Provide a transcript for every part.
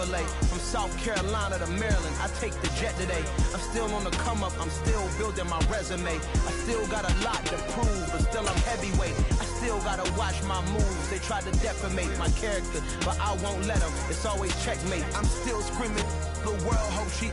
Chevrolet. From South Carolina to Maryland, I take the jet today. I'm still on the come up, I'm still building my resume. I still got a lot to prove, but still I'm heavyweight. I still gotta watch my moves. They tried to defamate my character, but I won't let them. It's always checkmate. I'm still screaming, the world hope she...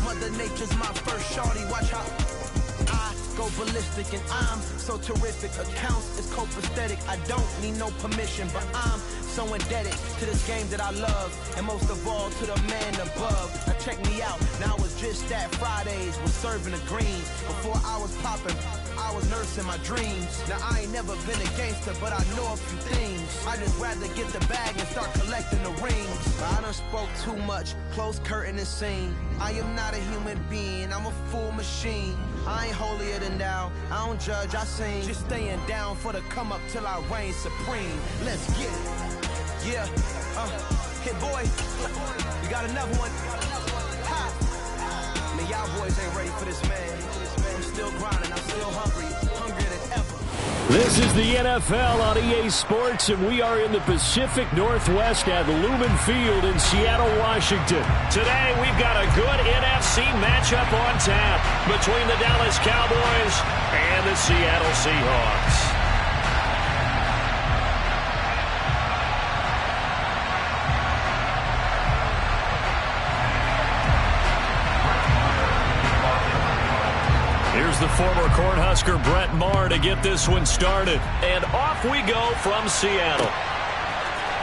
Mother Nature's my first shorty, watch how I go ballistic, and I'm so terrific. Accounts is copacetic, I don't need no permission, but I'm so indebted to this game that I love, and most of all to the man above. Now check me out, now it's just that Fridays was serving the greens. Before I was popping, I was nursing my dreams. Now I ain't never been a gangster, but I know a few things. I just rather get the bag and start collecting the rings. I done spoke too much, close curtain and scene. I am not a human being, I'm a full machine. I ain't holier than thou, I don't judge, I sing. Just staying down for the come up till I reign supreme. Let's get it. Yeah, hit boy, we got another one. Ha. Man, y'all boys ain't ready for this, man. I'm still grinding, I'm still hungry, hungrier than ever. This is the NFL on EA Sports, and we are in the Pacific Northwest at Lumen Field in Seattle, Washington. Today, we've got a good NFC matchup on tap between the Dallas Cowboys and the Seattle Seahawks. Here's the former Cornhusker Brett Maher to get this one started. And off we go from Seattle.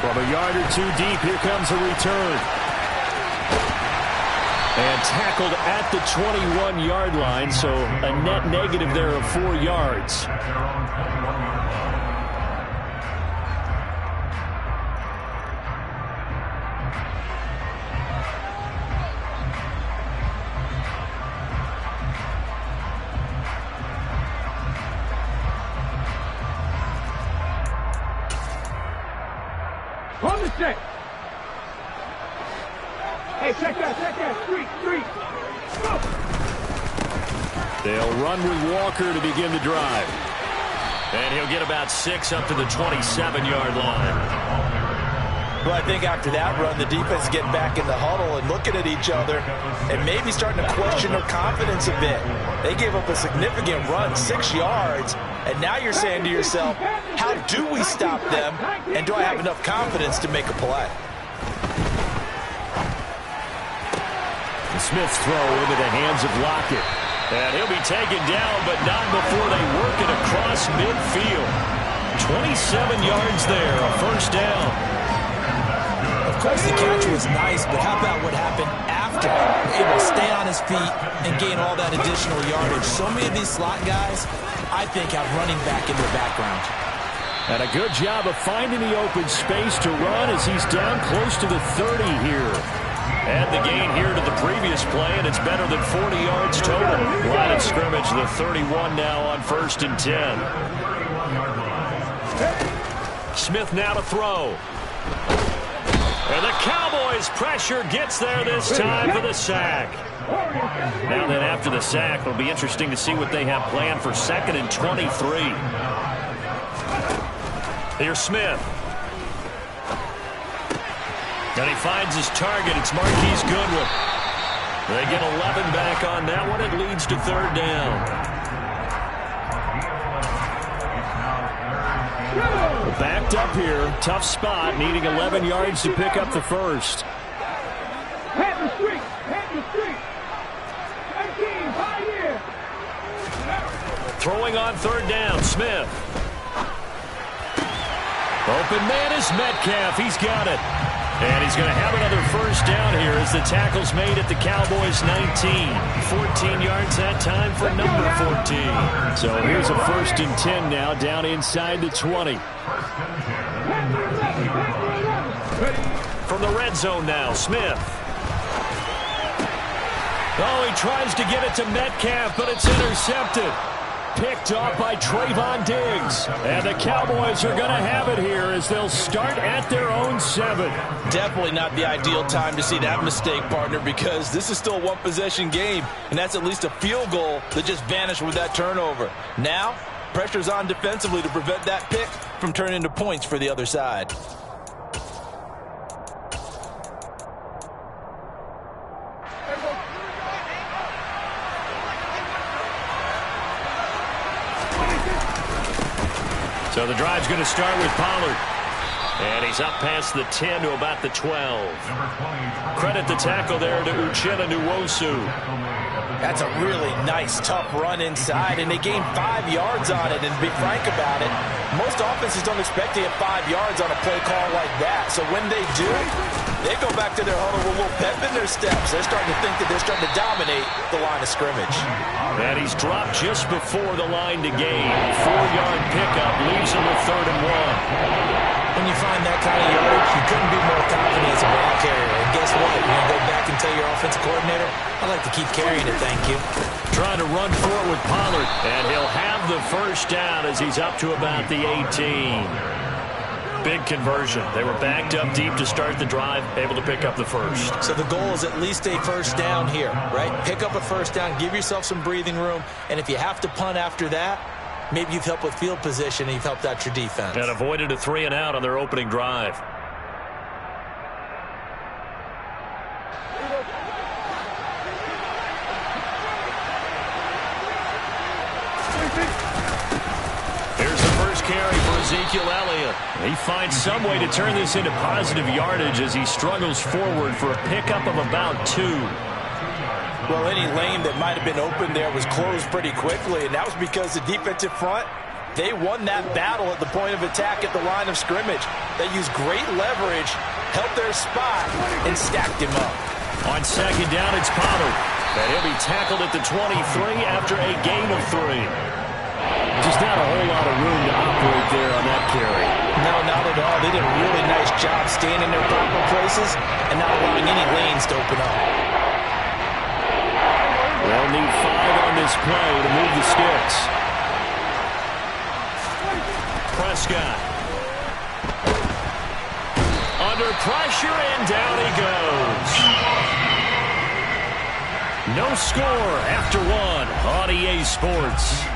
From a yard or two deep, here comes a return. And tackled at the 21-yard line, so a net negative there of 4 yards. On the set. Hey, check that. Street. Go. They'll run with Walker to begin the drive. And he'll get about 6 up to the 27-yard line. Well, I think after that run, the defense is getting back in the huddle and looking at each other and maybe starting to question their confidence a bit. They gave up a significant run, 6 yards, and now you're saying to yourself, how do we stop them, and do I have enough confidence to make a play? Smith's throw into the hands of Lockett. And he'll be taken down, but not before they work it across midfield. 27 yards there, a first down. Of course, the catch was nice, but how about what happened after? Able to stay on his feet and gain all that additional yardage. So many of these slot guys, I think, have running back in their background. And a good job of finding the open space to run as he's down close to the 30 here. And the gain here to the previous play, and it's better than 40 yards total. Line of scrimmage, the 31 now on 1st and 10. Smith now to throw. And the Cowboys' pressure gets there this time for the sack. Now then, after the sack, it'll be interesting to see what they have planned for 2nd and 23. Here's Smith. And he finds his target. It's Marquise Goodwin. They get 11 back on that one. It leads to 3rd down. Backed up here. Tough spot. Needing 11 yards to pick up the first. Head the street. 19, high here. Throwing on 3rd down. Smith. Open man is Metcalf. He's got it. And he's going to have another first down here as the tackle's made at the Cowboys' 19. 14 yards that time for number 14. So here's a 1st and 10 now down inside the 20. From the red zone now, Smith. Oh, he tries to get it to Metcalf, but it's intercepted. Picked off by Trayvon Diggs. And the Cowboys are going to have it here as they'll start at their own 7. Definitely not the ideal time to see that mistake, partner, because this is still a one-possession game, and that's at least a field goal that just vanished with that turnover. Now, pressure's on defensively to prevent that pick from turning into points for the other side. So the drive's going to start with Pollard. And he's up past the 10 to about the 12. Credit the tackle there to Uchenna Nwosu. That's a really nice, tough run inside, and they gained 5 yards on it. And to be frank about it, most offenses don't expect to get 5 yards on a play call like that. So when they do, they go back to their huddle with a little pep in their steps. They're starting to think that they're starting to dominate the line of scrimmage. And he's dropped just before the line to gain. 4-yard pickup leaves him with 3rd and 1. When you find that kind of yardage, you couldn't be more confident as a ball carrier. And guess what? You're going to go back and tell your offensive coordinator, I'd like to keep carrying it, thank you. Trying to run forward with Pollard, and he'll have the first down as he's up to about the 18. Big conversion. They were backed up deep to start the drive, able to pick up the first. So the goal is at least a first down here, right? Pick up a first down, give yourself some breathing room, and if you have to punt after that, maybe you've helped with field position and you've helped out your defense. And avoided a 3-and-out on their opening drive. Here's the first carry for Ezekiel Elliott. He finds some way to turn this into positive yardage as he struggles forward for a pickup of about 2. Well, any lane that might have been open there was closed pretty quickly, and that was because the defensive front, they won that battle at the point of attack at the line of scrimmage. They used great leverage, held their spot, and stacked him up. On 2nd down, it's Pollard. And he'll be tackled at the 23 after a gain of 3. Just not a whole lot of room to operate there on that carry. No, not at all. They did a really nice job staying in their proper places and not allowing any lanes to open up. They'll need 5 on this play to move the sticks. Prescott. Under pressure, and down he goes. No score after 1 on EA Sports.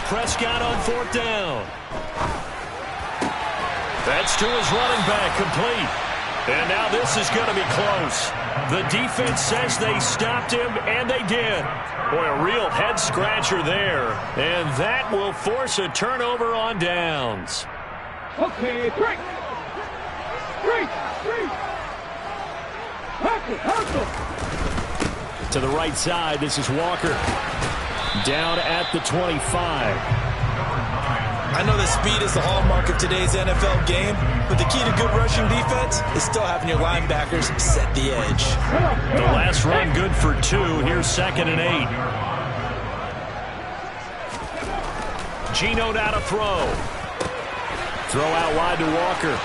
Prescott on 4th down. That's to his running back, complete. And now this is going to be close. The defense says they stopped him, and they did. Boy, a real head-scratcher there. And that will force a turnover on downs. Okay, 3. Hustle. To the right side, this is Walker. Down at the 25. I know that speed is the hallmark of today's NFL game, but the key to good rushing defense is still having your linebackers set the edge. The last run good for 2. Here's 2nd and 8. Geno now to throw. Throw out wide to Walker.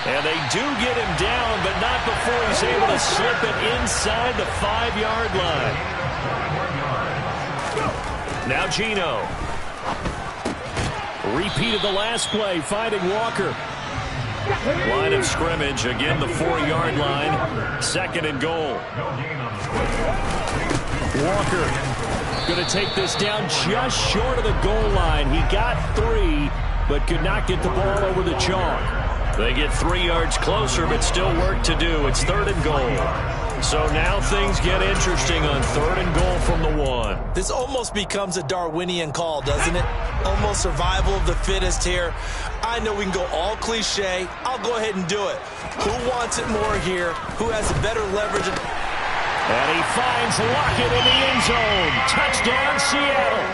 And they do get him down, but not before he's able to slip it inside the 5-yard line. Now Geno. Repeat of the last play, finding Walker. Line of scrimmage, again the 4-yard line. 2nd and goal. Walker going to take this down just short of the goal line. He got 3, but could not get the ball over the chalk. They get 3 yards closer, but still work to do. It's 3rd and goal. So now things get interesting on 3rd and goal from the 1. This almost becomes a Darwinian call, doesn't it? Almost survival of the fittest here. I know we can go all cliche. I'll go ahead and do it. Who wants it more here? Who has a better leverage? And he finds Lockett in the end zone. Touchdown, Seattle.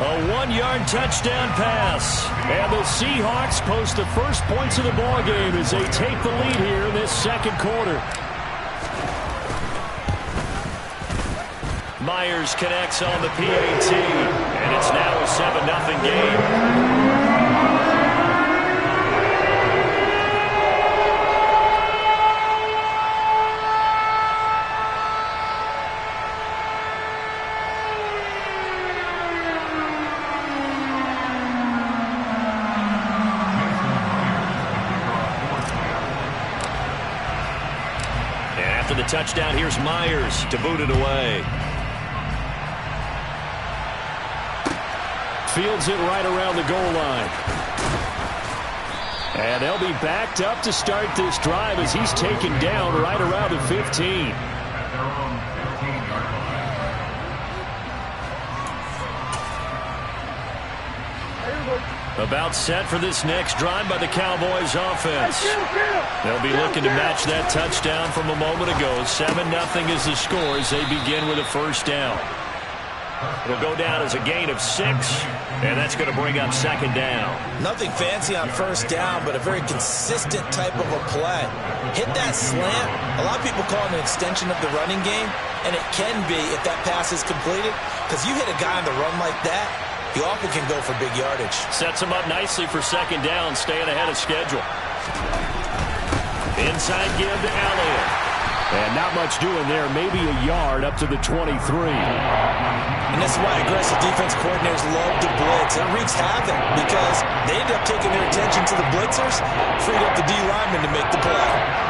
A 1-yard touchdown pass. And the Seahawks post the first points of the ballgame as they take the lead here in this 2nd quarter. Myers connects on the PAT, and it's now a 7-0 game. touchdown. Here's Myers to boot it away. Fields it right around the goal line. And they'll be backed up to start this drive as he's taken down right around the 15. About set for this next drive by the Cowboys offense. They'll be looking to match that touchdown from a moment ago. 7-0 is the score as they begin with a first down. It'll go down as a gain of 6, and that's going to bring up second down. Nothing fancy on first down, but a very consistent type of a play. Hit that slant. A lot of people call it an extension of the running game, and it can be if that pass is completed, because you hit a guy on the run like that, you often can go for big yardage. Sets him up nicely for second down, staying ahead of schedule. Inside give to Elliott. And not much doing there, maybe a yard up to the 23. And this is why aggressive defense coordinators love to blitz. It wreaks havoc because they end up taking their attention to the blitzers, freed up the D lineman to make the play.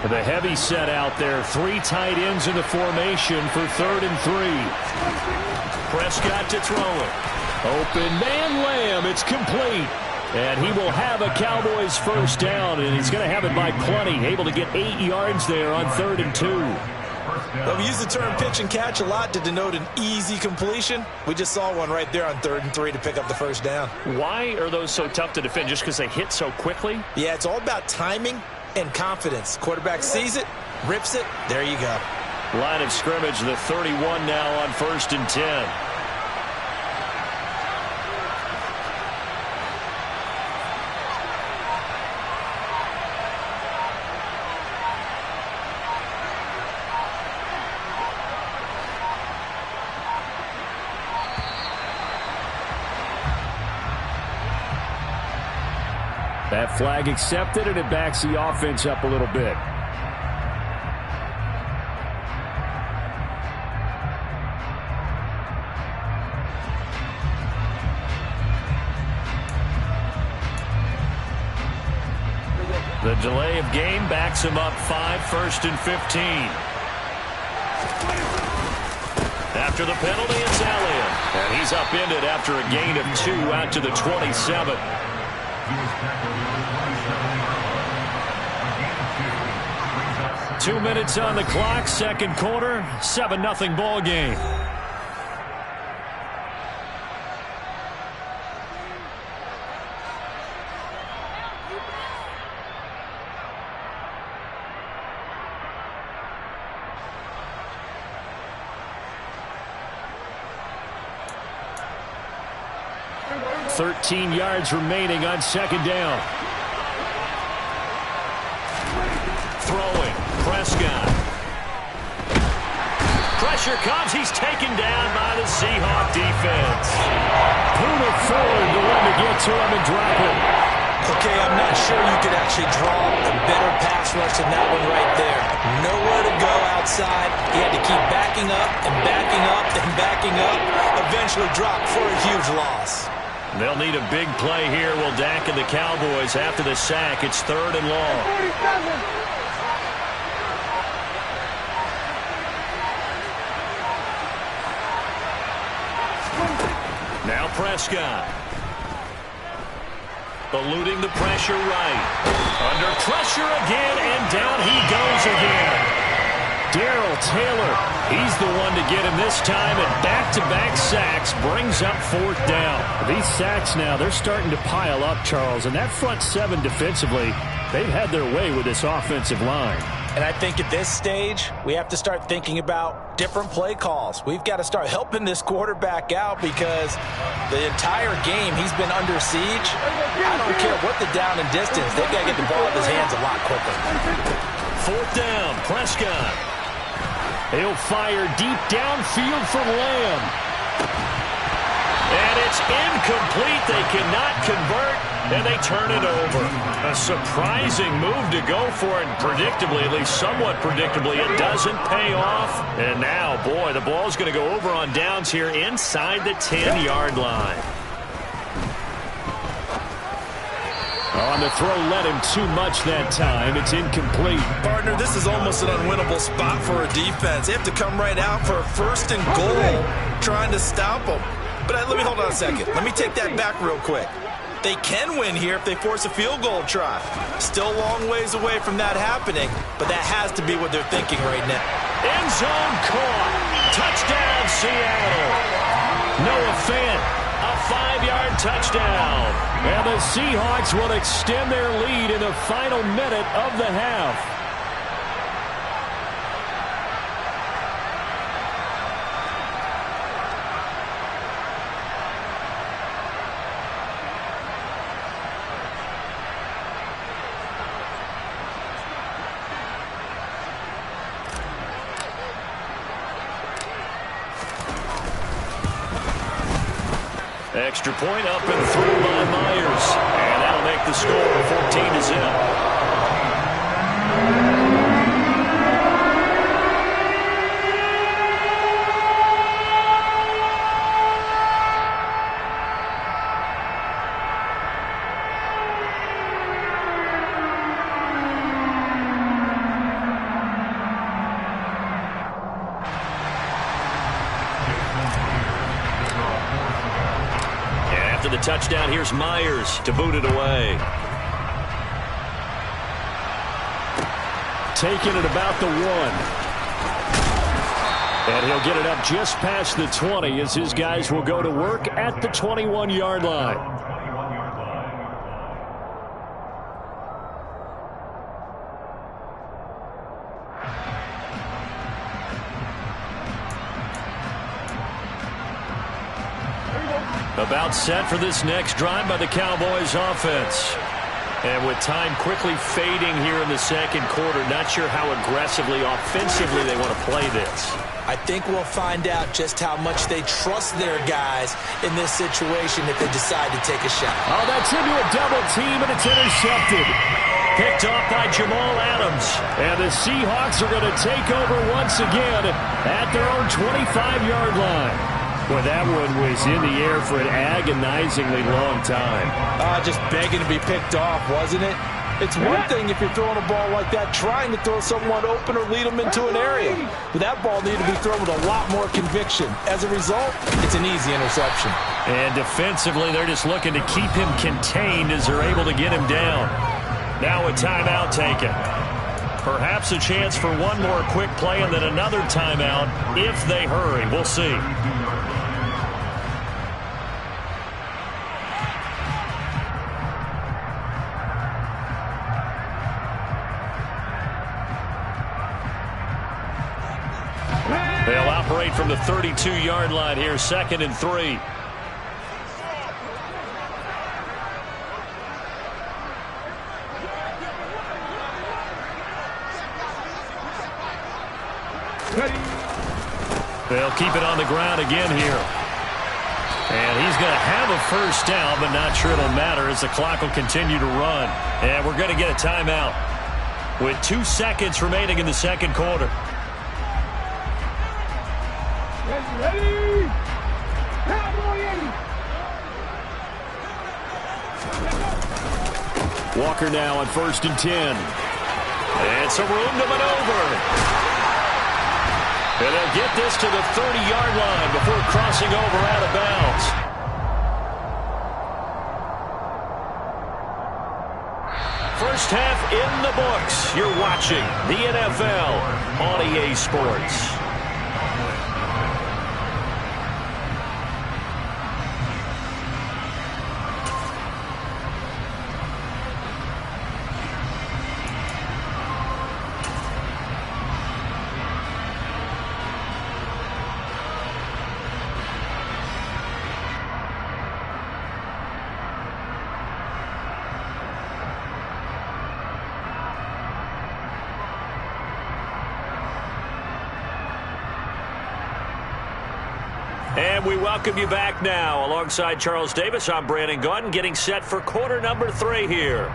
The heavy set out there. 3 tight ends in the formation for 3rd and 3. Prescott to throw it. Open man Lamb. It's complete. And he will have a Cowboys first down, and he's going to have it by plenty. Able to get 8 yards there on 3rd and 2. Well, we use the term pitch and catch a lot to denote an easy completion. We just saw one right there on 3rd and 3 to pick up the first down. Why are those so tough to defend? Just because they hit so quickly? Yeah, it's all about timing and confidence. Quarterback sees it, rips it, there you go. Line of scrimmage, the 31 now on 1st and 10. That flag accepted, and it backs the offense up a little bit. The delay of game backs him up 5, 1st and 15. After the penalty, it's Elliott. And he's upended after a gain of 2 out to the 27. 2 minutes on the clock, second quarter, 7-0 ball game. Thirteen yards remaining on second down. Throwing, Prescott. Pressure comes, he's taken down by the Seahawk defense. Poona Ford, the one to get to him and drop him. Okay, I'm not sure you could actually draw a better pass rush than that one right there. Nowhere to go outside. He had to keep backing up and backing up and backing up. Eventually dropped for a huge loss. They'll need a big play here. Will Dak and the Cowboys after the sack. It's 3rd and long. Now Prescott. Eluding the pressure right. Under pressure again, and down he goes again. Darrell Taylor, he's the one to get him this time, and back-to-back sacks brings up 4th down. These sacks now, they're starting to pile up, Charles, and that front 7 defensively, they've had their way with this offensive line. And I think at this stage, we have to start thinking about different play calls. We've got to start helping this quarterback out because the entire game he's been under siege. I don't care what the down and distance, they've got to get the ball out of his hands a lot quicker. 4th down, Prescott. He'll fire deep downfield for Lamb. And it's incomplete. They cannot convert, and they turn it over. A surprising move to go for it. Predictably, at least somewhat predictably, it doesn't pay off. And now, boy, the ball's going to go over on downs here inside the 10-yard line. On the throw, led him too much that time. It's incomplete. Partner, this is almost an unwinnable spot for a defense. They have to come right out for a first and goal, trying to stop them. But let me hold on a second. Let me take that back real quick. They can win here if they force a field goal try. Still a long ways away from that happening, but that has to be what they're thinking right now. End zone caught. Touchdown, Seattle. Noah Fant, a 5-yard touchdown. And the Seahawks will extend their lead in the final minute of the half. Extra point up and through by Myers. And that'll make the score 14-0. The touchdown, here's Myers to boot it away. Taking it about the 1. And he'll get it up just past the 20 as his guys will go to work at the 21-yard line. About set for this next drive by the Cowboys offense. And with time quickly fading here in the second quarter, not sure how aggressively, offensively they want to play this. I think we'll find out just how much they trust their guys in this situation if they decide to take a shot. Oh, that's into a double team, and it's intercepted. Picked off by Jamal Adams. And the Seahawks are going to take over once again at their own 25-yard line. Well, that one was in the air for an agonizingly long time. Just begging to be picked off, wasn't it? It's one thing if you're throwing a ball like that, trying to throw someone open or lead them into an area. But that ball needed to be thrown with a lot more conviction. As a result, it's an easy interception. And defensively, they're just looking to keep him contained as they're able to get him down. Now a timeout taken. Perhaps a chance for one more quick play and then another timeout if they hurry. We'll see. They'll operate from the 32-yard line here, 2nd and 3. They'll keep it on the ground again here. And he's going to have a first down, but not sure it'll matter as the clock will continue to run. And we're going to get a timeout with 2 seconds remaining in the second quarter. Ready? Walker now on 1st and 10. And some room to maneuver. And they'll get this to the 30-yard line before crossing over out of bounds. First half in the books. You're watching the NFL on EA Sports. And we welcome you back now. Alongside Charles Davis, I'm Brandon Gaudin, getting set for quarter number 3 here.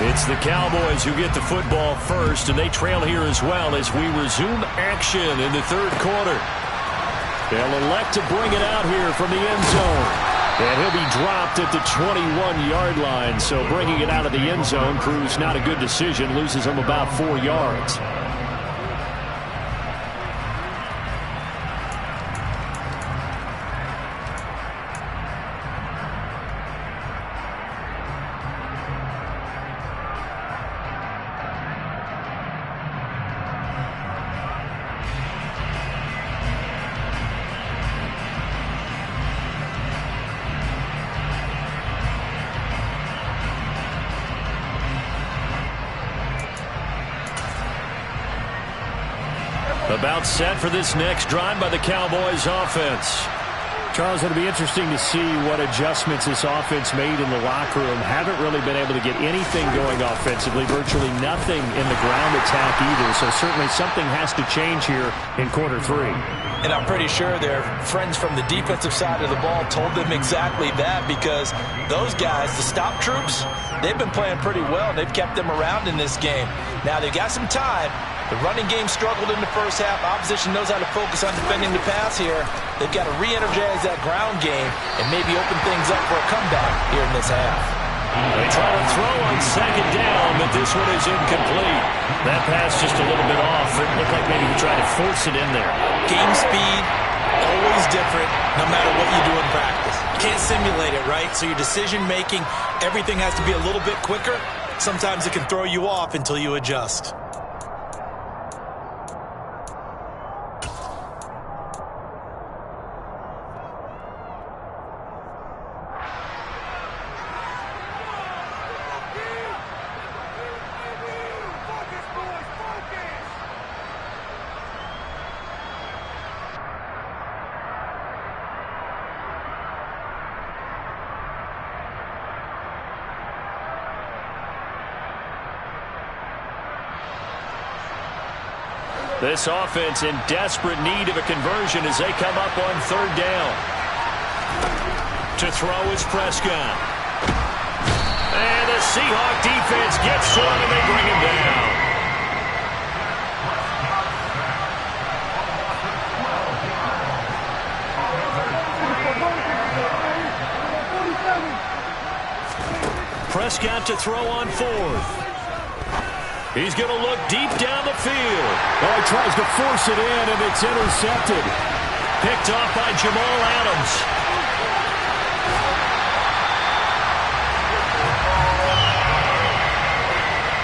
It's the Cowboys who get the football first, and they trail here as well as we resume action in the third quarter. They'll elect to bring it out here from the end zone. And he'll be dropped at the 21-yard line, so bringing it out of the end zone proves not a good decision, loses him about 4 yards. About set for this next drive by the Cowboys offense. Charles, it'll be interesting to see what adjustments this offense made in the locker room. Haven't really been able to get anything going offensively, virtually nothing in the ground attack either. So certainly something has to change here in quarter 3. And I'm pretty sure their friends from the defensive side of the ball told them exactly that, because those guys, the stop troops, they've been playing pretty well. They've kept them around in this game. Now they've got some time. The running game struggled in the first half. Opposition knows how to focus on defending the pass here. They've got to re-energize that ground game and maybe open things up for a comeback here in this half. They try to throw on second down, but this one is incomplete. That pass just a little bit off. It looked like maybe he tried to force it in there. Game speed, always different, no matter what you do in practice. You can't simulate it, right? So your decision-making, everything has to be a little bit quicker. Sometimes it can throw you off until you adjust. This offense in desperate need of a conversion as they come up on third down. To throw is Prescott. And the Seahawk defense gets to him and they bring him down. Prescott to throw on fourth. He's going to look deep down the field. Oh, he tries to force it in, and it's intercepted. Picked off by Jamal Adams.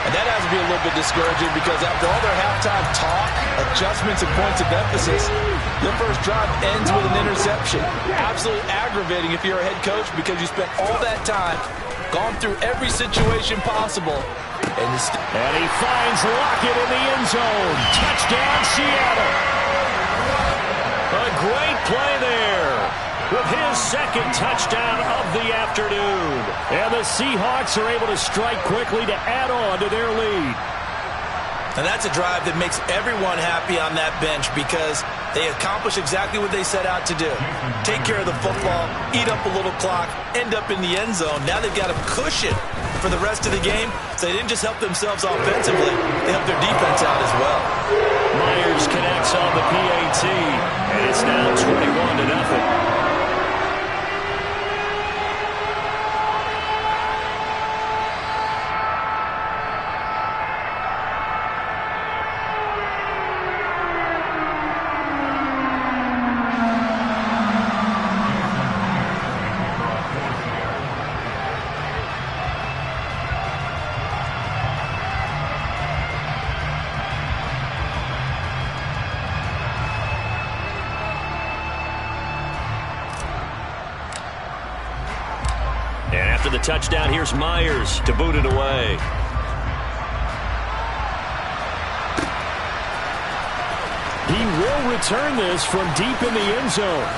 And that has to be a little bit discouraging, because after all their halftime talk, adjustments, and points of emphasis, their first drive ends with an interception. Absolutely aggravating if you're a head coach, because you spent all that time, gone through every situation possible, and he finds Lockett in the end zone. Touchdown, Seattle. A great play there with his second touchdown of the afternoon. And the Seahawks are able to strike quickly to add on to their lead. And that's a drive that makes everyone happy on that bench, because they accomplish exactly what they set out to do. Take care of the football, eat up a little clock, end up in the end zone. Now they've got a cushion for the rest of the game, so they didn't just help themselves offensively, they helped their defense out as well. Myers connects on the PAT, and it's now 21-0. And after the touchdown, here's Myers to boot it away. He will return this from deep in the end zone.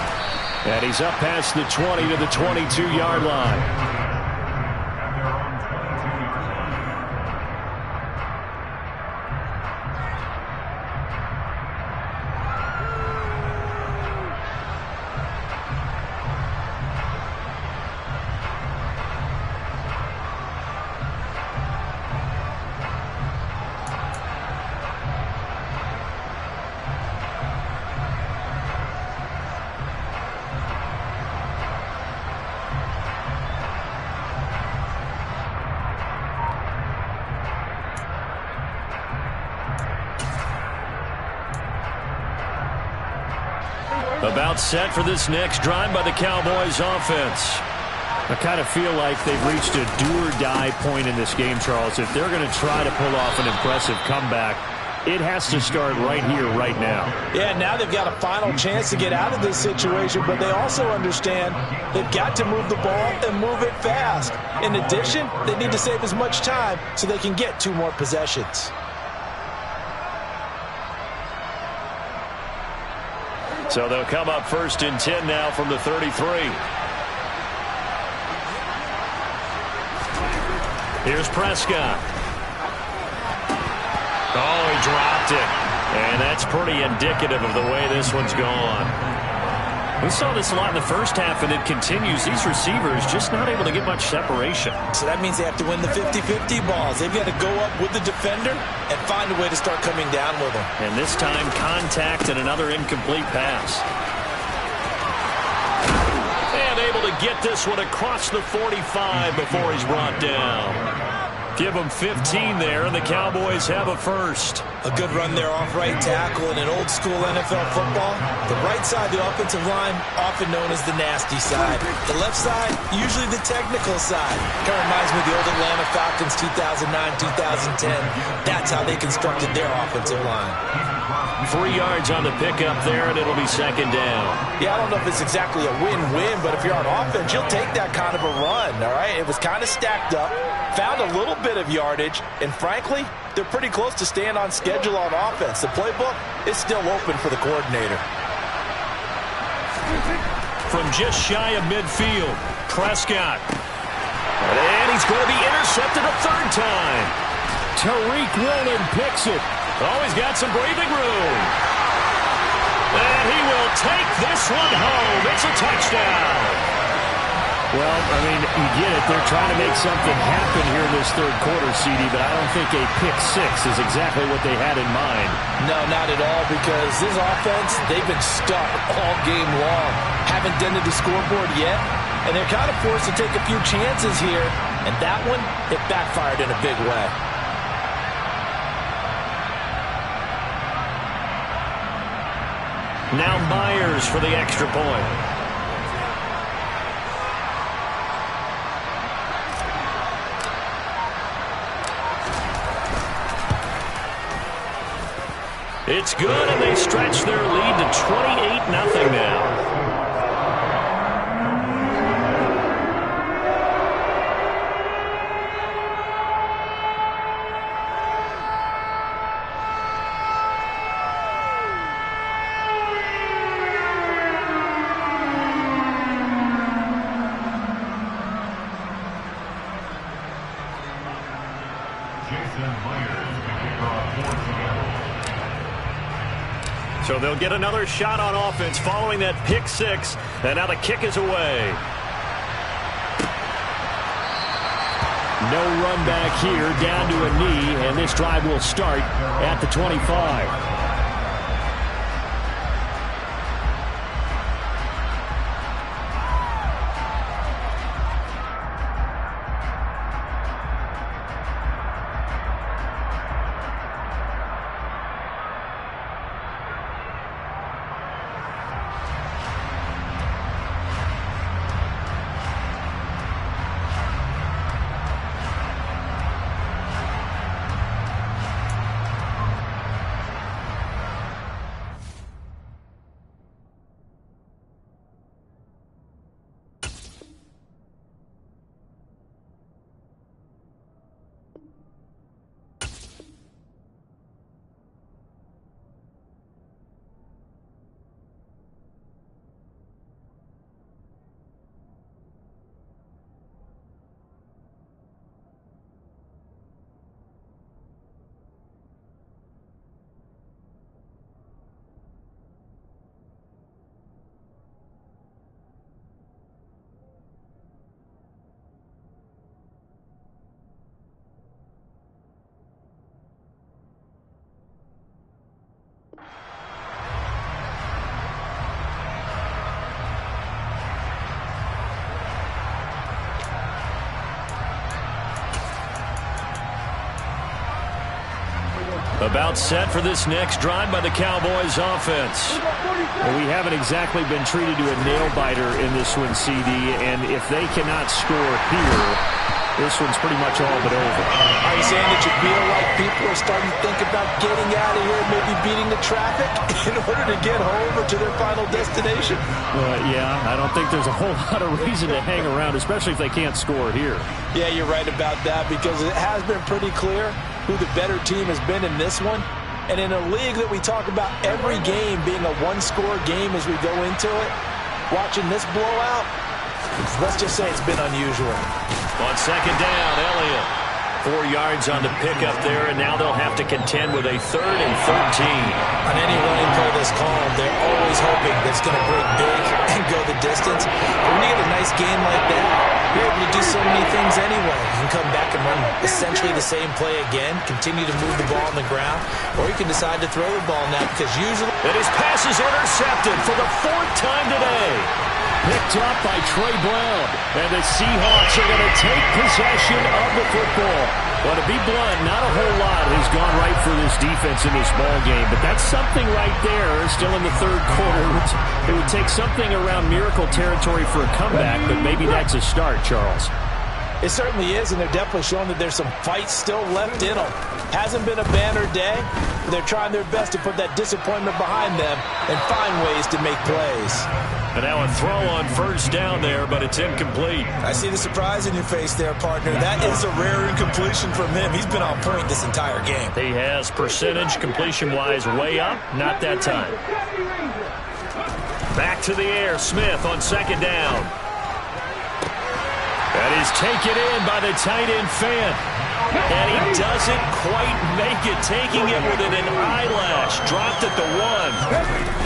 And he's up past the 20 to the 22-yard line. About set for this next drive by the Cowboys offense. I kind of feel like they've reached a do-or-die point in this game, Charles. If they're going to try to pull off an impressive comeback, it has to start right here, right now. Yeah, now they've got a final chance to get out of this situation, but they also understand they've got to move the ball and move it fast. In addition, they need to save as much time so they can get 2 more possessions. So they'll come up 1st and 10 now from the 33. Here's Prescott. Oh, he dropped it. And that's pretty indicative of the way this one's gone. We saw this a lot in the first half, and it continues. These receivers just not able to get much separation. So that means they have to win the 50-50 balls. They've got to go up with the defender and find a way to start coming down with them. And this time, contact and another incomplete pass. And able to get this one across the 45 before he's brought down. Give them 15 there, and the Cowboys have a first. A good run there off right tackle in an old-school NFL football. The right side of the offensive line, often known as the nasty side. The left side, usually the technical side. Kind of reminds me of the old Atlanta Falcons 2009-2010. That's how they constructed their offensive line. 3 yards on the pickup there, and it'll be 2nd down. Yeah, I don't know if it's exactly a win-win, but if you're on offense, you'll take that kind of a run, all right? It was kind of stacked up, found a little bit of yardage, and frankly, they're pretty close to staying on schedule on offense. The playbook is still open for the coordinator. From just shy of midfield, Prescott. And he's going to be intercepted a 3rd time. Tariq Woolen picks it. Oh, he's got some breathing room. And he will take this one home. It's a touchdown. Well, I mean, you get it. They're trying to make something happen here in this 3rd quarter, CD, but I don't think a pick-6 is exactly what they had in mind. No, not at all, because this offense, they've been stuck all game long. Haven't dented the scoreboard yet, and they're kind of forced to take a few chances here, and that one, it backfired in a big way. Now Myers for the extra point. It's good, and they stretch their lead to 28-0 now. So they'll get another shot on offense following that pick-6, and now the kick is away. No run back here, down to a knee, and this drive will start at the 25. About set for this next drive by the Cowboys offense. Well, we haven't exactly been treated to a nail-biter in this one, CD, and if they cannot score here, this one's pretty much all but over. Are you saying that you feel like people are starting to think about getting out of here, maybe beating the traffic in order to get home or to their final destination? Yeah, I don't think there's a whole lot of reason to hang around, especially if they can't score here. Yeah, you're right about that, because it has been pretty clear who the better team has been in this one. And in a league that we talk about every game being a one-score game as we go into it, watching this blowout, let's just say it's been unusual. On second down, Elliott. 4 yards on the pickup there, and now they'll have to contend with a 3rd and 13. On any running play that's called, they're always hoping that it's going to break big and go the distance. But when you get a nice game like that, you're able to do so many things anyway. You can come back and run essentially the same play again, continue to move the ball on the ground, or you can decide to throw the ball now, because usually... And his pass is intercepted for the 4th time today. Picked up by Trey Brown. And the Seahawks are going to take possession of the football. Well, to be blunt, not a whole lot has gone right for this defense in this ball game, but that's something right there, still in the 3rd quarter. It would take something around miracle territory for a comeback, but maybe that's a start, Charles. It certainly is, and they're definitely showing that there's some fight still left in them. Hasn't been a banner day, but they're trying their best to put that disappointment behind them and find ways to make plays. And now a throw on 1st down there, but it's incomplete. I see the surprise in your face there, partner. That is a rare incompletion from him. He's been on point this entire game. He has percentage completion-wise way up, not that time. Back to the air, Smith on 2nd down. That is taken in by the tight end Fant. And he doesn't quite make it, taking it within an eyelash. Dropped at the 1.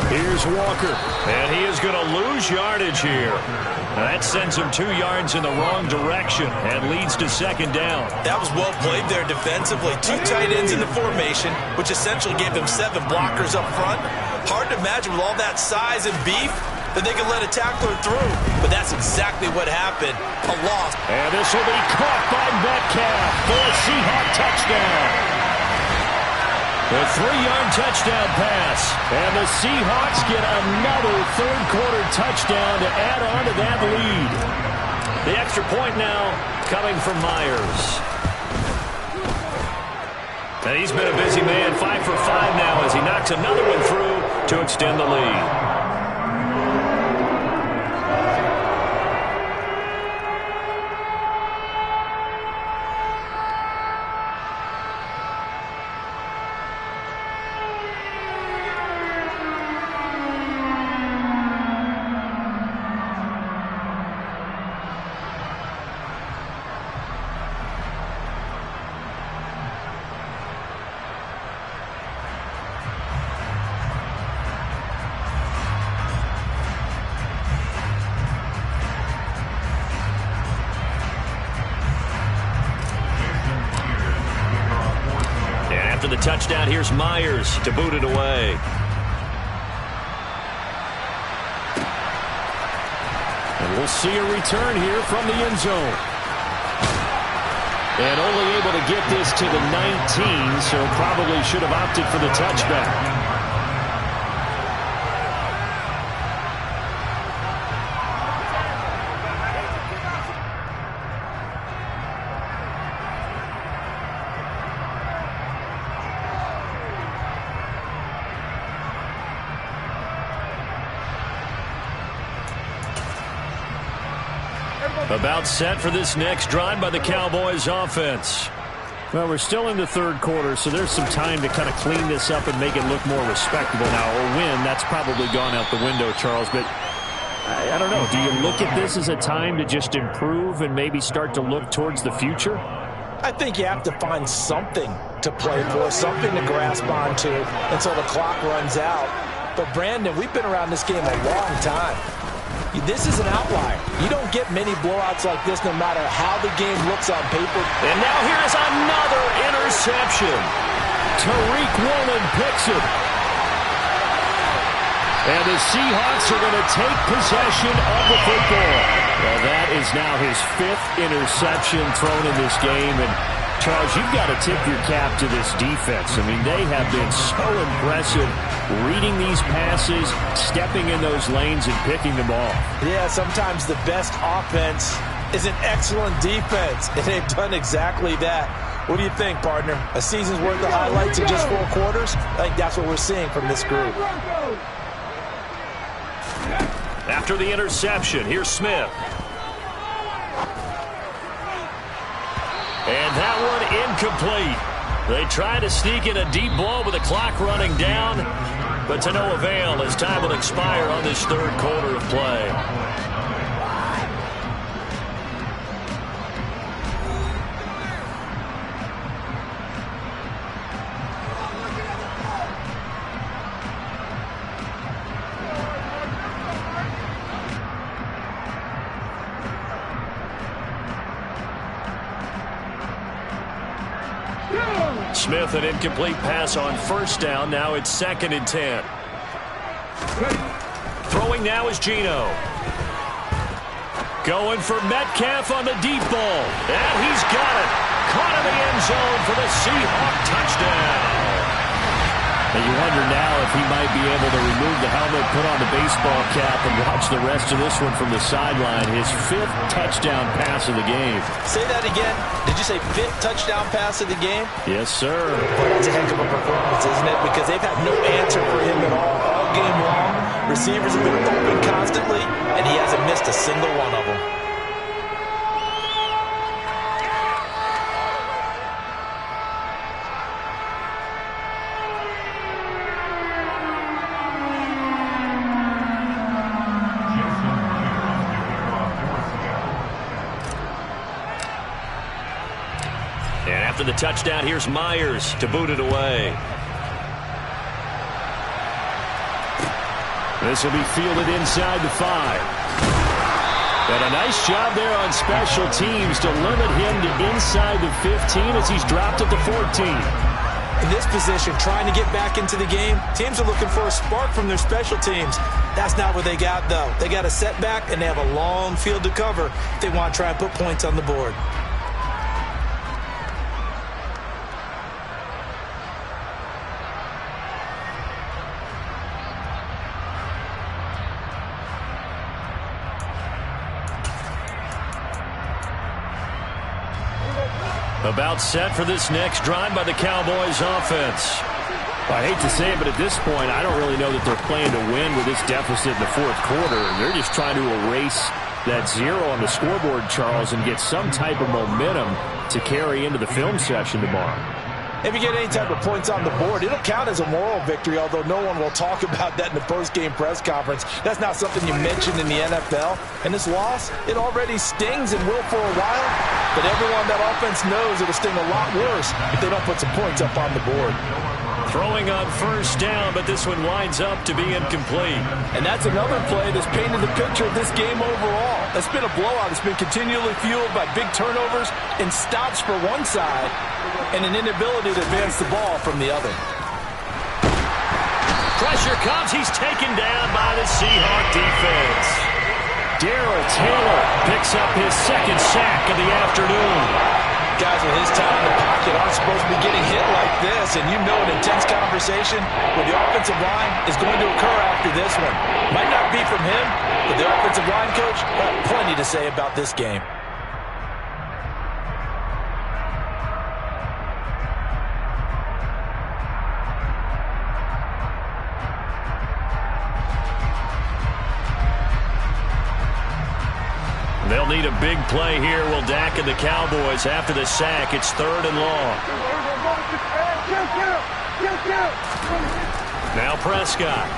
Here's Walker, and he is going to lose yardage here. Now that sends him 2 yards in the wrong direction and leads to 2nd down. That was well played there defensively. 2 tight ends in the formation, which essentially gave them 7 blockers up front. Hard to imagine with all that size and beef that they could let a tackler through. But that's exactly what happened. A loss. And this will be caught by Metcalf for a Seahawk touchdown. The 3-yard touchdown pass. And the Seahawks get another 3rd quarter touchdown to add on to that lead. The extra point now coming from Myers. And he's been a busy man, 5 for 5 now as he knocks another one through to extend the lead. The touchdown, here's Myers to boot it away. And we'll see a return here from the end zone. And only able to get this to the 19, so probably should have opted for the touchback. About set for this next drive by the Cowboys offense. Well, we're still in the 3rd quarter, so there's some time to kind of clean this up and make it look more respectable now. Or win, that's probably gone out the window, Charles. But I don't know. Do you look at this as a time to just improve and maybe start to look towards the future? I think you have to find something to play for, something to grasp onto until the clock runs out. But, Brandon, we've been around this game a long time. This is an outlier. You don't get many blowouts like this no matter how the game looks on paper. And now here's another interception. Tariq Woolen picks it. And the Seahawks are going to take possession of the football. Well, that is now his 5th interception thrown in this game. And Charles, you've got to tip your cap to this defense. I mean, they have been so impressive reading these passes, stepping in those lanes, and picking them off. Yeah, sometimes the best offense is an excellent defense, and they've done exactly that. What do you think, partner? A season's worth of highlights in just 4 quarters? I think that's what we're seeing from this group. After the interception, here's Smith. And that one incomplete. They try to sneak in a deep blow with the clock running down, but to no avail as time will expire on this 3rd quarter of play. Smith, an incomplete pass on 1st down. Now it's 2nd and 10. Throwing now is Geno. Going for Metcalf on the deep ball. And he's got it. Caught in the end zone for the Seahawk touchdown. And you wonder now if he might be able to remove the helmet, put on the baseball cap, and watch the rest of this one from the sideline. His 5th touchdown pass of the game. Say that again. Did you say 5th touchdown pass of the game? Yes, sir. Well, that's a heck of a performance, isn't it? Because they've had no answer for him at all game long. Receivers have been open constantly, and he hasn't missed a single one of them. After the touchdown, here's Myers to boot it away. This will be fielded inside the 5. And a nice job there on special teams to limit him to inside the 15 as he's dropped at the 14. In this position, trying to get back into the game, teams are looking for a spark from their special teams. That's not what they got, though. They got a setback, and they have a long field to cover if they want to try and put points on the board. About set for this next drive by the Cowboys offense. I hate to say it, but at this point, I don't really know that they're playing to win with this deficit in the 4th quarter. They're just trying to erase that 0 on the scoreboard, Charles, and get some type of momentum to carry into the film session tomorrow. If you get any type of points on the board, it'll count as a moral victory, although no one will talk about that in the post-game press conference. That's not something you mentioned in the NFL. And this loss, it already stings and will for a while, but everyone on that offense knows it'll sting a lot worse if they don't put some points up on the board. Throwing on 1st down, but this one winds up to be incomplete. And that's another play that's painted the picture of this game overall. It's been a blowout. It's been continually fueled by big turnovers and stops for one side and an inability to advance the ball from the other. Pressure comes. He's taken down by the Seahawk defense. Darrell Taylor picks up his 2nd sack of the afternoon. Guys with his time in the pocket aren't supposed to be getting hit like this, and you know an intense conversation with the offensive line is going to occur after this one. Might not be from him, but the offensive line coach got plenty to say about this game. They'll need a big play here. Will Dak and the Cowboys after the sack. It's 3rd and long. Now Prescott.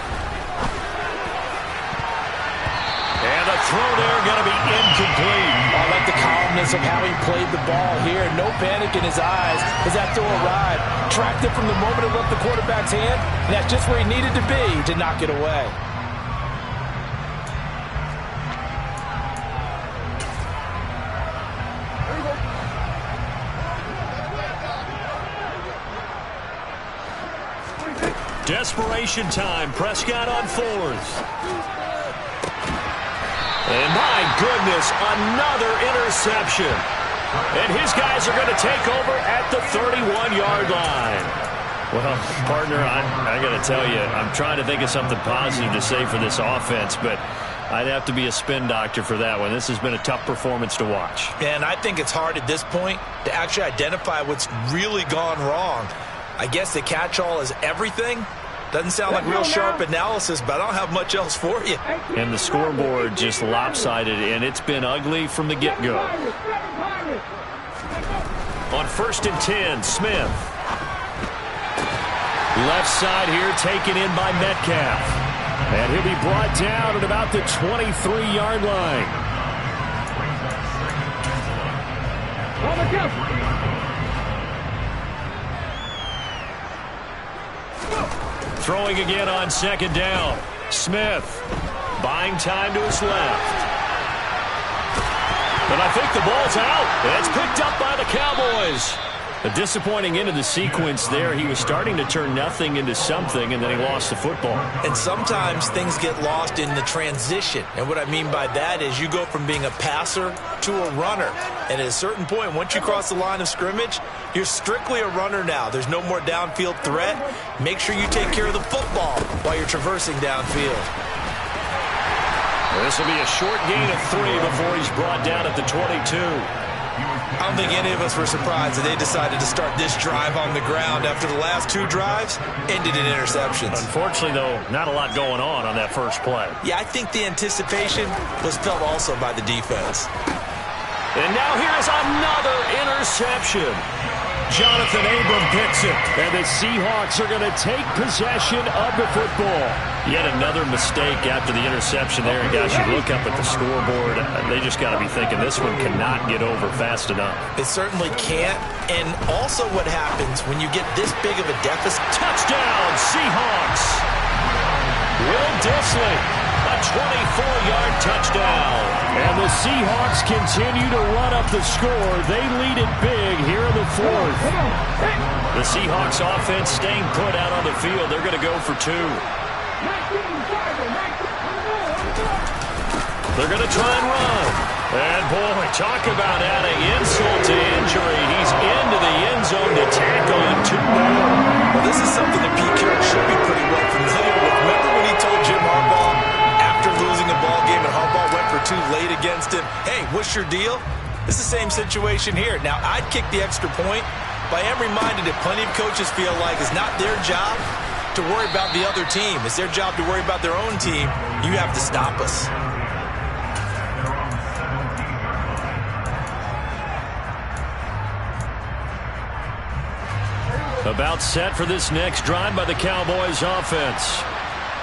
And the throw there going to be incomplete. I like the calmness of how he played the ball here. No panic in his eyes as that throw arrived. Tracked it from the moment it left the quarterback's hand, and that's just where he needed to be to knock it away. Desperation time. Prescott on 4th. And my goodness, another interception. And his guys are going to take over at the 31-yard line. Well, partner, I got to tell you, I'm trying to think of something positive to say for this offense, but I'd have to be a spin doctor for that one. This has been a tough performance to watch. And I think it's hard at this point to actually identify what's really gone wrong. I guess the catch-all is everything. Doesn't sound like real sharp analysis, but I don't have much else for you. And the scoreboard just lopsided, and it's been ugly from the get-go. On 1st and 10, Smith. Left side here taken in by Metcalf. And he'll be brought down at about the 23-yard line. Throwing again on 2nd down. Smith buying time to his left. But I think the ball's out. It's picked up by the Cowboys. A disappointing end of the sequence there. He was starting to turn nothing into something, and then he lost the football. And sometimes things get lost in the transition. And what I mean by that is you go from being a passer to a runner. And at a certain point, once you cross the line of scrimmage, you're strictly a runner now. There's no more downfield threat. Make sure you take care of the football while you're traversing downfield. This will be a short gain of 3 before he's brought down at the 22. I don't think any of us were surprised that they decided to start this drive on the ground after the last 2 drives ended in interceptions. Unfortunately, though, not a lot going on that first play. Yeah, I think the anticipation was felt also by the defense. And now here's another interception. Jonathan Abram picks it, and the Seahawks are going to take possession of the football. Yet another mistake after the interception there. And guys, you look up at the scoreboard, they just got to be thinking this one cannot get over fast enough. It certainly can't. And also what happens when you get this big of a deficit. Touchdown, Seahawks. Will Dissly, a 24-yard touchdown. And the Seahawks continue to run up the score. They lead it big here in the 4th. The Seahawks offense staying put out on the field. They're going to go for 2. They're going to try and run. And, boy, talk about adding insult to injury. He's into the end zone to tackle and 2 more. Well, this is something that Pete Carroll should be pretty well familiar with. Remember when he told Jim Harbaugh after losing a ball game and Harbaugh went for 2 late against him, hey, what's your deal? It's the same situation here. Now, I'd kick the extra point, but I am reminded that plenty of coaches feel like it's not their job to worry about the other team. It's their job to worry about their own team. You have to stop us. About set for this next drive by the Cowboys offense.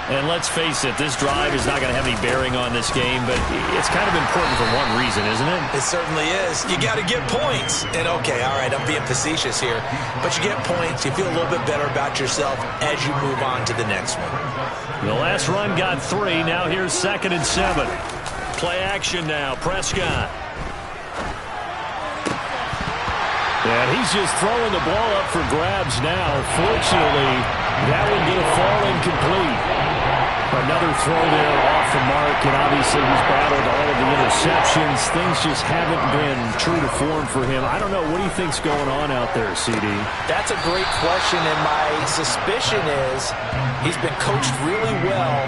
And let's face it, this drive is not going to have any bearing on this game, but it's kind of important for one reason, isn't it? It certainly is. You got to get points. And, okay, all right, I'm being facetious here. But you get points. You feel a little bit better about yourself as you move on to the next one. The last run got 3. Now here's 2nd and 7. Play action now. Prescott. And he's just throwing the ball up for grabs now. Fortunately, that one going to fall incomplete. Another throw there off the mark, and obviously he's battled all of the interceptions. Things just haven't been true to form for him. I don't know. What do you think's going on out there, CD? That's a great question, and my suspicion is he's been coached really well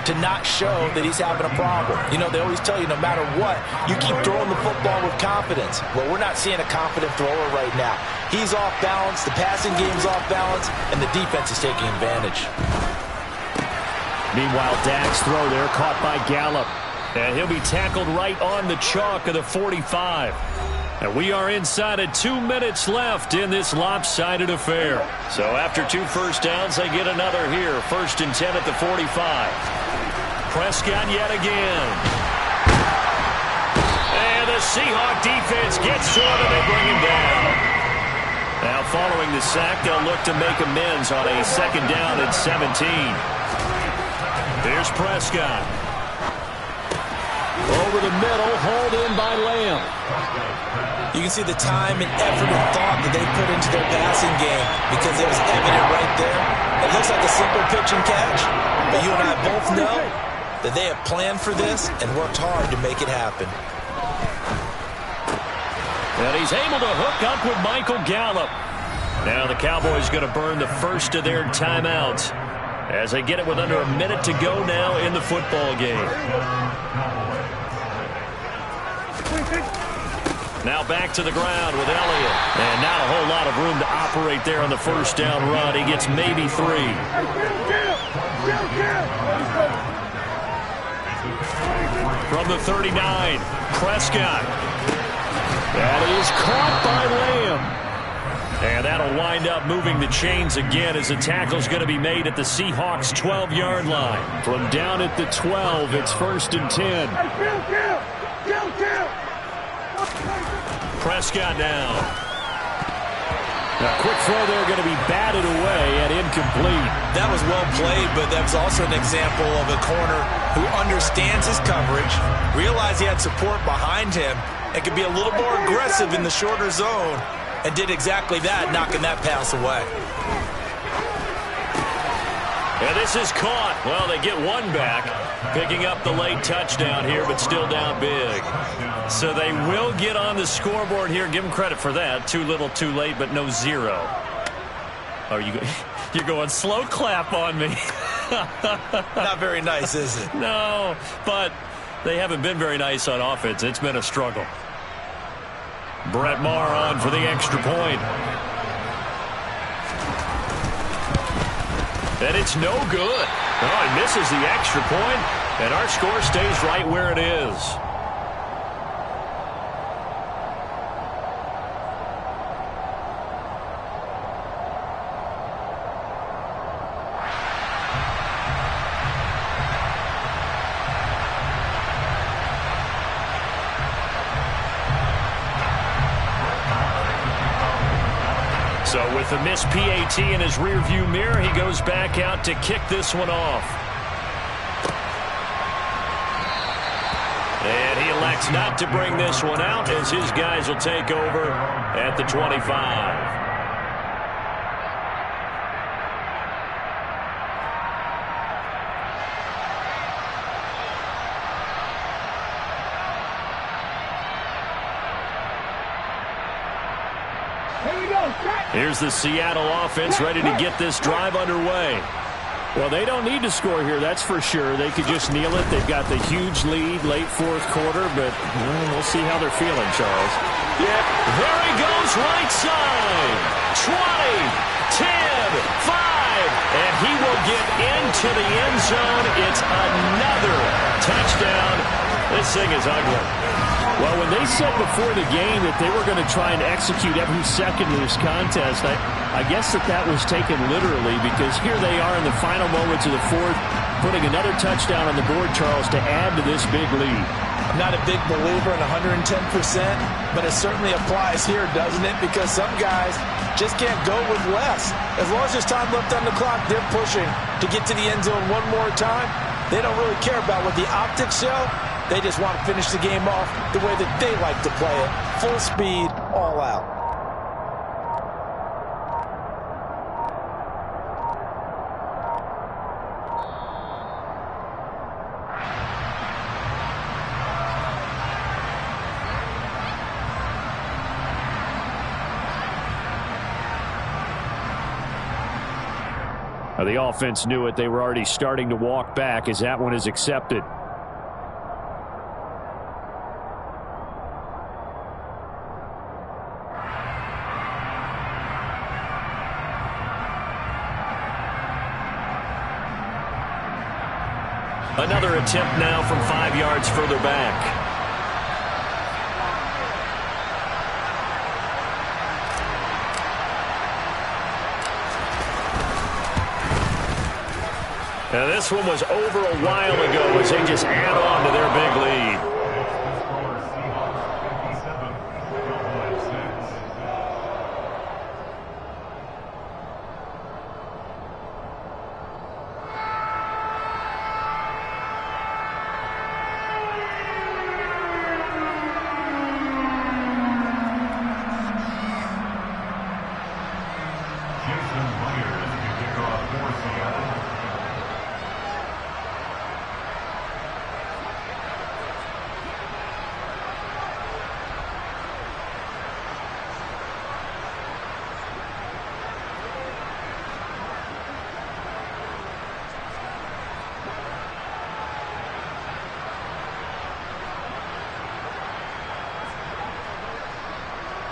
to not show that he's having a problem. You know, they always tell you no matter what, you keep throwing the football with confidence. Well, we're not seeing a confident thrower right now. He's off balance, the passing game's off balance, and the defense is taking advantage. Meanwhile, Dak's throw there caught by Gallup. And he'll be tackled right on the chalk of the 45. And we are inside of 2 minutes left in this lopsided affair. So after 2 first downs, they get another here. 1st and 10 at the 45. Prescott yet again. And the Seahawk defense gets to him and they bring him down. Now following the sack, they'll look to make amends on a 2nd down and 17. Here's Prescott. Over the middle, hauled in by Lamb. You can see the time and effort and thought that they put into their passing game because it was evident right there. It looks like a simple pitch and catch, but you and I both know that they have planned for this and worked hard to make it happen. And he's able to hook up with Michael Gallup. Now the Cowboys going to burn the first of their timeouts as they get it with under a minute to go now in the football game. Now back to the ground with Elliott. And not a whole lot of room to operate there on the first down run. He gets maybe 3. From the 39, Prescott. That is caught by Lamb. And that'll wind up moving the chains again as the tackle's going to be made at the Seahawks' 12-yard line. From down at the 12, it's 1st and 10. Prescott now. A quick throw there going to be batted away and incomplete. That was well played, but that was also an example of a corner who understands his coverage, realized he had support behind him, and could be a little more aggressive in the shorter zone, and did exactly that, knocking that pass away. And this is caught. Well, they get one back, picking up the late touchdown here, but still down big. So they will get on the scoreboard here. Give them credit for that. Too little, too late, but no 0. Oh, you're going slow clap on me. Not very nice, is it? No, but they haven't been very nice on offense. It's been a struggle. Brett Maher on for the extra point. And it's no good. Oh, he misses the extra point, and our score stays right where it is. So with the missed PAT in his rearview mirror, he goes back out to kick this one off. And he elects not to bring this one out as his guys will take over at the 25. Here's the Seattle offense ready to get this drive underway. Well, they don't need to score here, that's for sure. They could just kneel it. They've got the huge lead late 4th quarter, but we'll see how they're feeling, Charles. Yeah, there he goes right side. 20, 10, 5, and he will get into the end zone. It's another touchdown. This thing is ugly. Well, when they said before the game that they were going to try and execute every second of this contest, I guess that was taken literally, because here they are in the final moments of the 4th, putting another touchdown on the board, Charles, to add to this big lead. I'm not a big believer in 110%, but it certainly applies here, doesn't it? Because some guys just can't go with less. As long as there's time left on the clock, they're pushing to get to the end zone one more time. They don't really care about what the optics show. They just want to finish the game off the way that they like to play it. Full speed, all out. Now, the offense knew it. They were already starting to walk back as that one is accepted. Another attempt now from 5 yards further back. Now this one was over a while ago as they just add on to their big lead.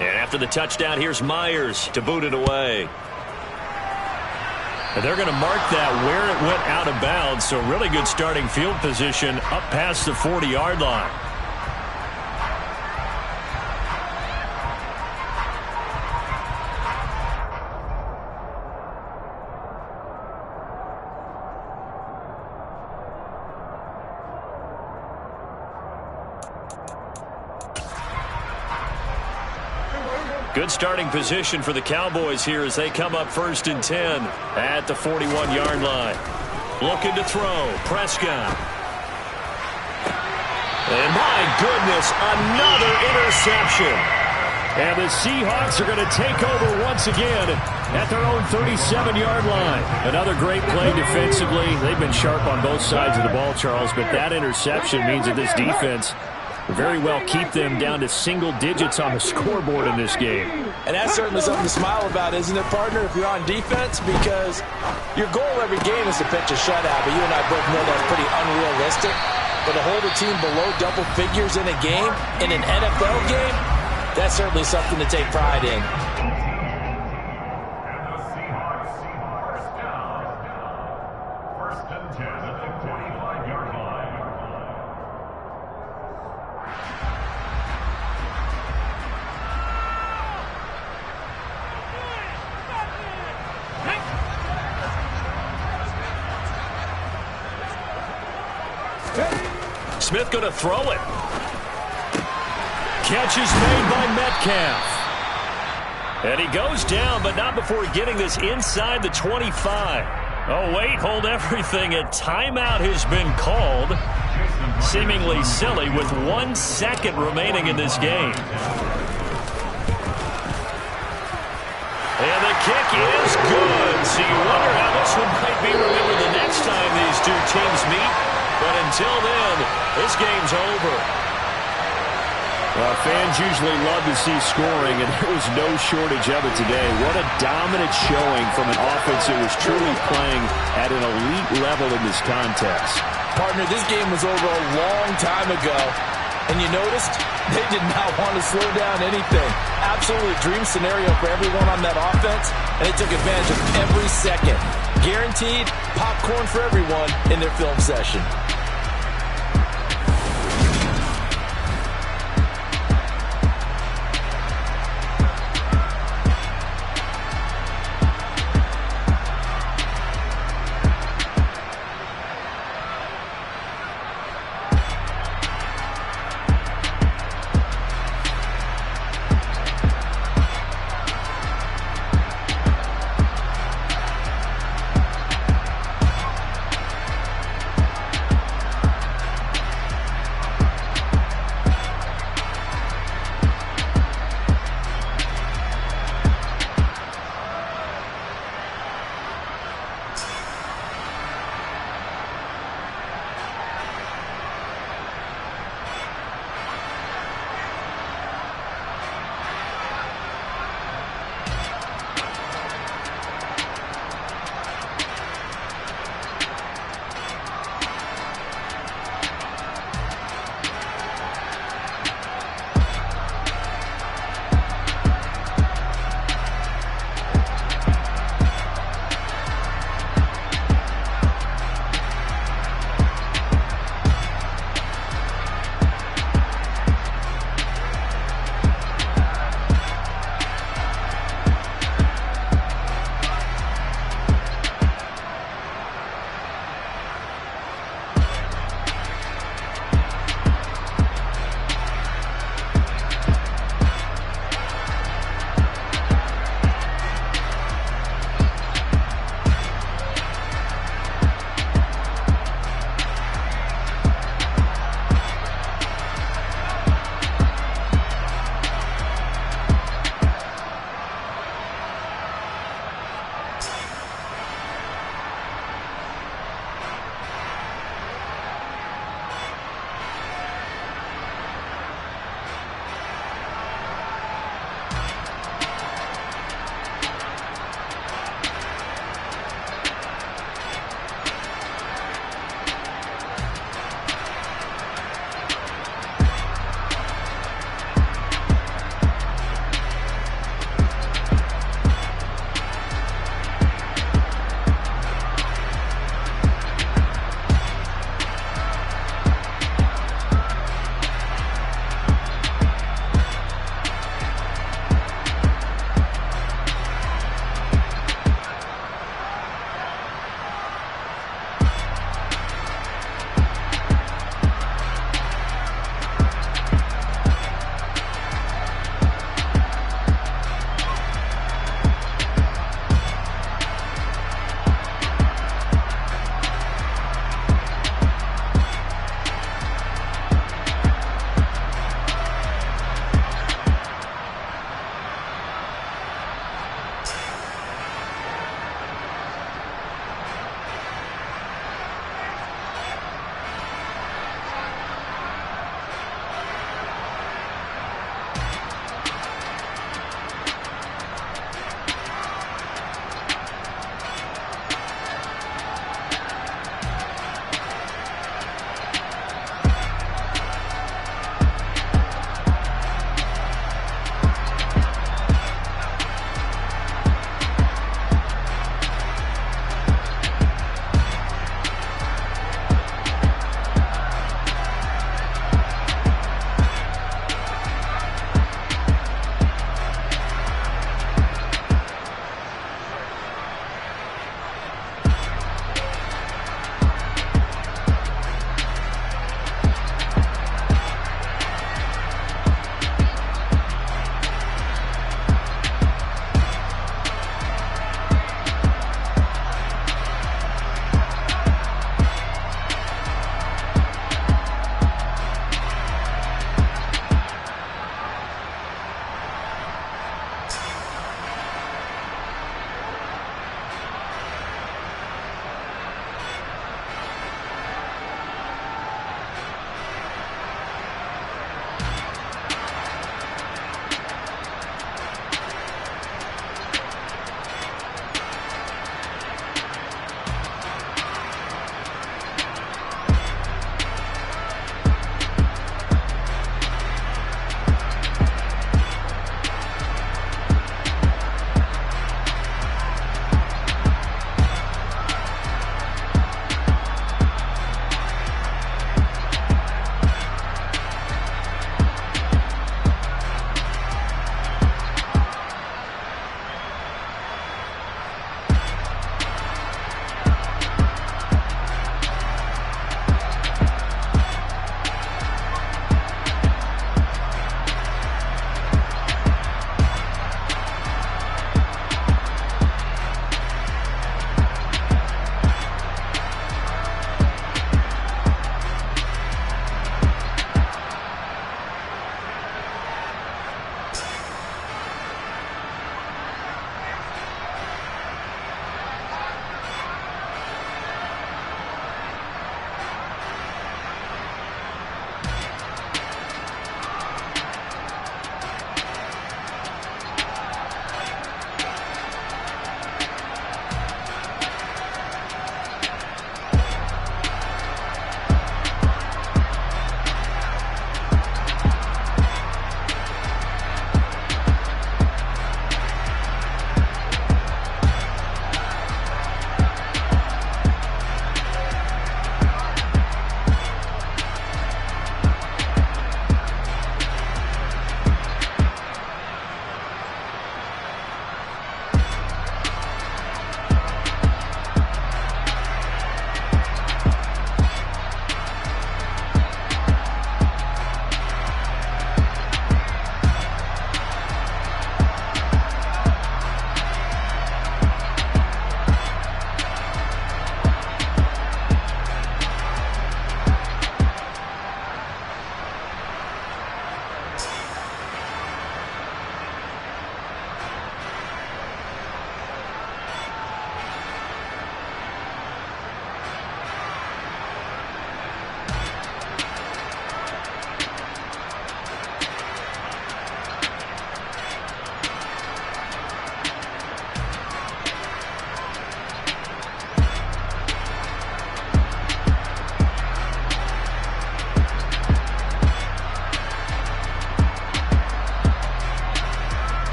And after the touchdown, here's Myers to boot it away. And they're going to mark that where it went out of bounds, so really good starting field position up past the 40-yard line. Good starting position for the Cowboys here as they come up 1st and 10 at the 41-yard line. Looking to throw. Prescott. And my goodness, another interception. And the Seahawks are going to take over once again at their own 37-yard line. Another great play defensively. They've been sharp on both sides of the ball, Charles, but that interception means that this defense very well keep them down to single digits on the scoreboard in this game. And that's certainly something to smile about, isn't it, partner, if you're on defense? Because your goal every game is to pitch a shutout, but you and I both know that's pretty unrealistic. But to hold a team below double figures in a game, in an NFL game, that's certainly something to take pride in. Smith going to throw it. Catch is made by Metcalf. And he goes down, but not before getting this inside the 25. Oh, wait, hold everything. A timeout has been called. Seemingly silly with 1 second remaining in this game. And the kick is good. So you wonder how this one might be remembered the next time these two teams meet. But until then, this game's over. Fans usually love to see scoring, and there was no shortage of it today. What a dominant showing from an offense that was truly playing at an elite level in this contest. Partner, this game was over a long time ago. And you noticed they did not want to slow down anything. Absolutely dream scenario for everyone on that offense, and they took advantage of every second. Guaranteed popcorn for everyone in their film session.